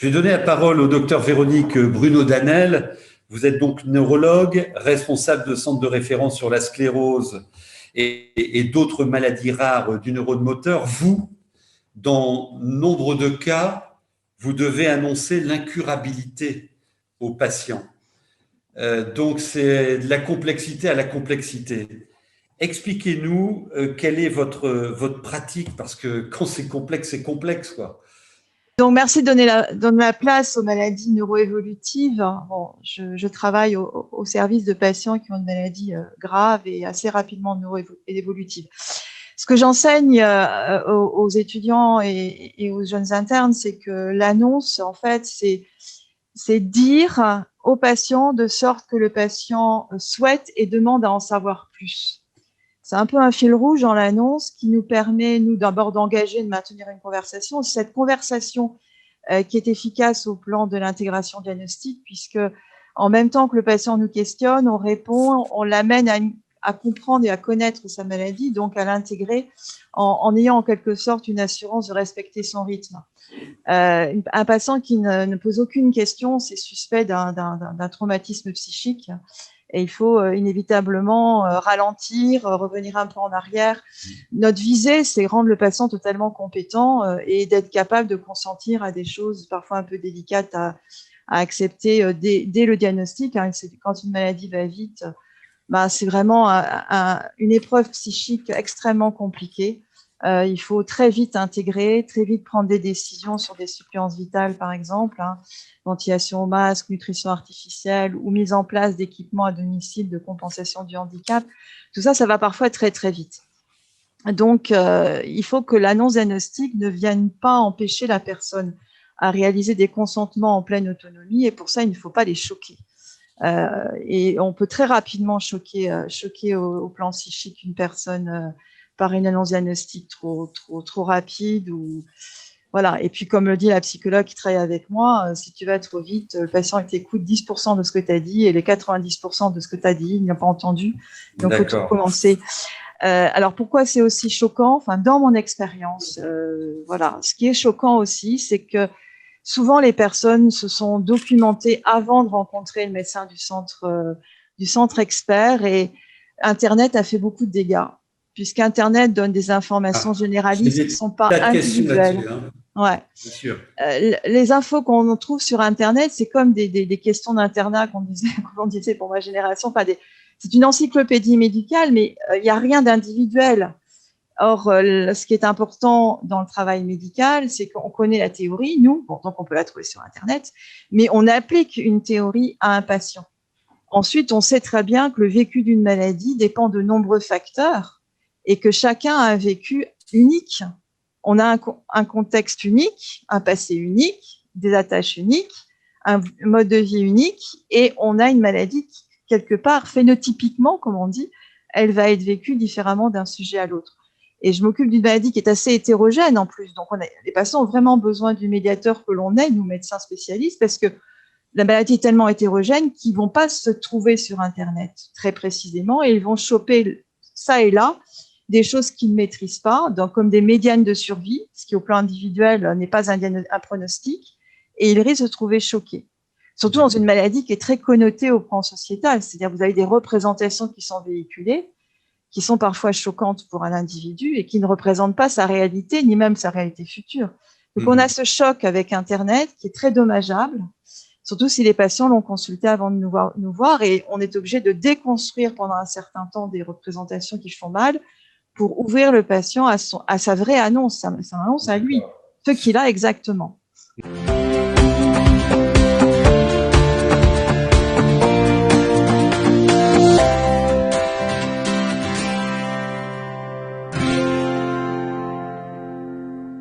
Je vais donner la parole au docteur Véronique Bruno-Danel. Vous êtes donc neurologue, responsable de centre de référence sur la sclérose et d'autres maladies rares du neurone moteur. Vous, dans nombre de cas, vous devez annoncer l'incurabilité aux patients. Donc, c'est de la complexité à la complexité. Expliquez-nous quelle est votre pratique, parce que quand c'est complexe, quoi. Donc, merci de donner la place aux maladies neuroévolutives. Bon, je travaille au service de patients qui ont une maladie grave et assez rapidement neuroévolutive. Ce que j'enseigne aux étudiants et aux jeunes internes, c'est que l'annonce, en fait, c'est dire au patient de sorte que le patient souhaite et demande à en savoir plus. C'est un peu un fil rouge dans l'annonce qui nous permet, nous, d'abord d'engager, de maintenir une conversation. C'est cette conversation qui est efficace au plan de l'intégration diagnostique, puisque en même temps que le patient nous questionne, on répond, on l'amène à comprendre et à connaître sa maladie, donc à l'intégrer en ayant en quelque sorte une assurance de respecter son rythme. Un patient qui ne pose aucune question, c'est suspect d'un traumatisme psychique. Et il faut inévitablement ralentir, revenir un peu en arrière. Notre visée, c'est rendre le patient totalement compétent et d'être capable de consentir à des choses parfois un peu délicates à accepter dès le diagnostic. Quand une maladie va vite, c'est vraiment une épreuve psychique extrêmement compliquée. Il faut très vite intégrer, très vite prendre des décisions sur des suppléances vitales, par exemple, ventilation au masque, nutrition artificielle ou mise en place d'équipements à domicile de compensation du handicap. Tout ça, ça va parfois très, très vite. Donc, il faut que l'annonce diagnostique ne vienne pas empêcher la personne à réaliser des consentements en pleine autonomie, et pour ça, il ne faut pas les choquer. Et on peut très rapidement choquer au plan psychique une personne par une annonce diagnostique trop rapide ou voilà. Et puis, comme le dit la psychologue qui travaille avec moi, si tu vas trop vite, le patient t'écoute 10% de ce que tu as dit et les 90% de ce que tu as dit, il n'a pas entendu. Donc, il faut tout commencer. Alors, pourquoi c'est aussi choquant? Enfin, dans mon expérience, voilà. Ce qui est choquant aussi, c'est que souvent, les personnes se sont documentées avant de rencontrer le médecin du centre expert, et Internet a fait beaucoup de dégâts, puisqu'Internet donne des informations généralistes qui ne sont pas individuelles. Ouais. Bien sûr. Les infos qu'on trouve sur Internet, c'est comme des questions d'internat qu'on disait pour ma génération. Enfin, c'est une encyclopédie médicale, mais il n'y a rien d'individuel. Or, ce qui est important dans le travail médical, c'est qu'on connaît la théorie, nous, bon, donc on peut la trouver sur Internet, mais on applique une théorie à un patient. Ensuite, on sait très bien que le vécu d'une maladie dépend de nombreux facteurs et que chacun a un vécu unique. On a un contexte unique, un passé unique, des attaches uniques, un mode de vie unique, et on a une maladie qui, quelque part, phénotypiquement, comme on dit, elle va être vécue différemment d'un sujet à l'autre. Et je m'occupe d'une maladie qui est assez hétérogène en plus. Donc, les patients ont vraiment besoin du médiateur que l'on est, nous, médecins spécialistes, parce que la maladie est tellement hétérogène qu'ils ne vont pas se trouver sur Internet très précisément, et ils vont choper ça et là des choses qu'ils ne maîtrisent pas, donc comme des médianes de survie, ce qui au plan individuel n'est pas un pronostic, et ils risquent de se trouver choqués. Surtout dans une maladie qui est très connotée au plan sociétal, c'est-à-dire que vous avez des représentations qui sont véhiculées, qui sont parfois choquantes pour un individu et qui ne représentent pas sa réalité, ni même sa réalité future. Donc, on a ce choc avec Internet qui est très dommageable, surtout si les patients l'ont consulté avant de nous voir, et on est obligé de déconstruire pendant un certain temps des représentations qui font mal pour ouvrir le patient à sa vraie annonce, sa annonce à lui, ce qu'il a exactement.